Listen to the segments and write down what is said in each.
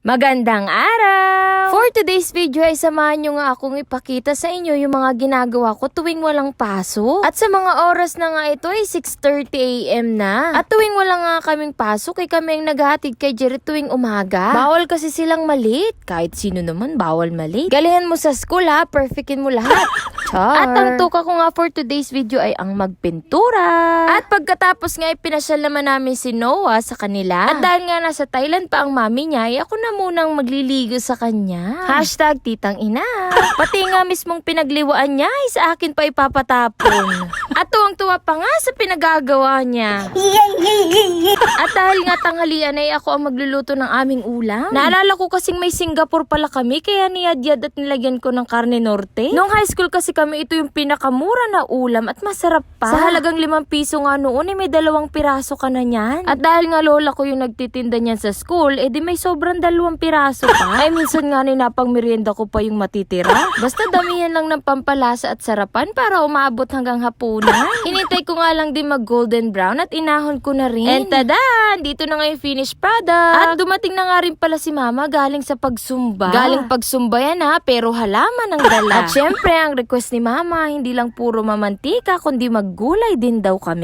Magandang araw! For today's video ay samahan nyo nga akong ipakita sa inyo yung mga ginagawa ko tuwing walang pasok. At sa mga oras na nga ito ay 6:30 AM na. At tuwing wala nga kaming pasok ay kami ang naghahatid kay Jerry tuwing umaga. Bawal kasi silang malate. Kahit sino naman bawal malate. Galingan mo sa school ha, perfectin mo lahat. Char. At ang tuka ko nga for today's video ay ang magpintura. At pagkatapos nga ay pinasyal naman namin si Noah sa kanila. At dahil nga nasa Thailand pa ang mami niya ay ako na munang magliligo sa kanya. Hashtag titang ina. Pati nga mismong pinagliwaan niya ay sa akin pa ipapatapon. At tuwang-tuwa pa nga sa pinagagawa niya. At dahil nga tanghalian ay ako ang magluluto ng aming ulam. Naalala ko kasing may Singapore pala kami kaya niyadyad at nilagyan ko ng karne norte. Nung high school kasi kami ito yung pinakamura na ulam at masarap pa. Sa halagang 5 piso nga noon ay may 2 piraso ka na niyan. At dahil nga lola ko yung nagtitinda niyan sa school, edi may sobrang 2 piraso pa. Ay minsan nga ninapang merienda ko pa yung matitira. Basta damihan lang ng pampalasa at sarapan para umabot hanggang hapunan. Hinintay ko nga lang din mag golden brown at inahon ko na rin. And tadan! Dito na nga yung finished product. At dumating na nga rin pala si mama galing sa pagsumba. Galing pagsumba yan ha, pero halaman ang dala. At syempre ang request ni mama, hindi lang puro mamantika kundi maggulay din daw kami.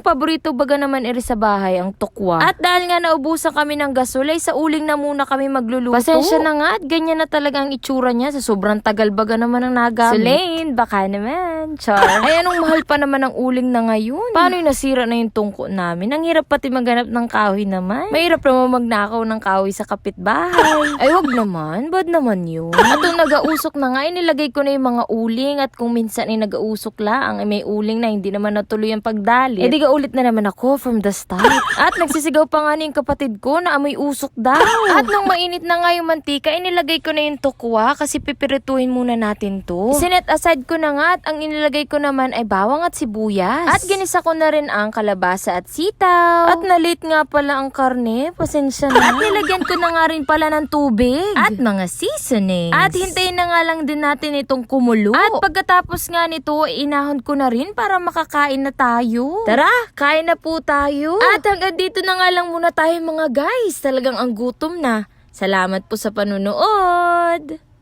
Paborito baga naman eri sa bahay ang tukwa. At dahil nga naubusan kami ng gasolay, sa uling na muna kami magluluto. Pasensya na nga at ganyan na talaga ang itsura niya sa sobrang tagal baga naman ang nagamit. Sulain, baka naman. Char. Ay anong mahal pa naman ang uling na ngayon. Paano yung nasira na yung tungko namin? Ang hirap pati maghanap ng kahoy naman. Mahirap naman magnakaw ng kahoy sa kapitbahay. Ay wag naman, bad naman yun. At nung nag-ausok na nga, inilagay ko na yung mga uling at kung minsan ay nag-ausok lang, ay may uling na hindi naman natuloy ang pagdali. Eh di ka ulit na naman ako from the start. At nagsisigaw pa nga na yung kapatid ko na amoy usok daw. At nung mainit na nga yung mantika, inilagay ko na yung tukwa kasi pipirituhin muna natin to. Sinet aside ko na nga at ang inilagay ko naman ay bawang at sibuyas. At ginisa ko na rin ang kalabasa at sitaw. At nalit nga pala ang karne, pasensya na. At nilagyan ko na nga rin pala ng tubig. At mga seasonings. At hintayin na nga lang din natin itong kumulo. At pagkatapos nga nito, inahon ko na rin para makakain na tayo. Tara, kain na po tayo. At hanggang dito na nga lang muna tayo mga guys. Talagang ang gutom na. Salamat po sa panunood!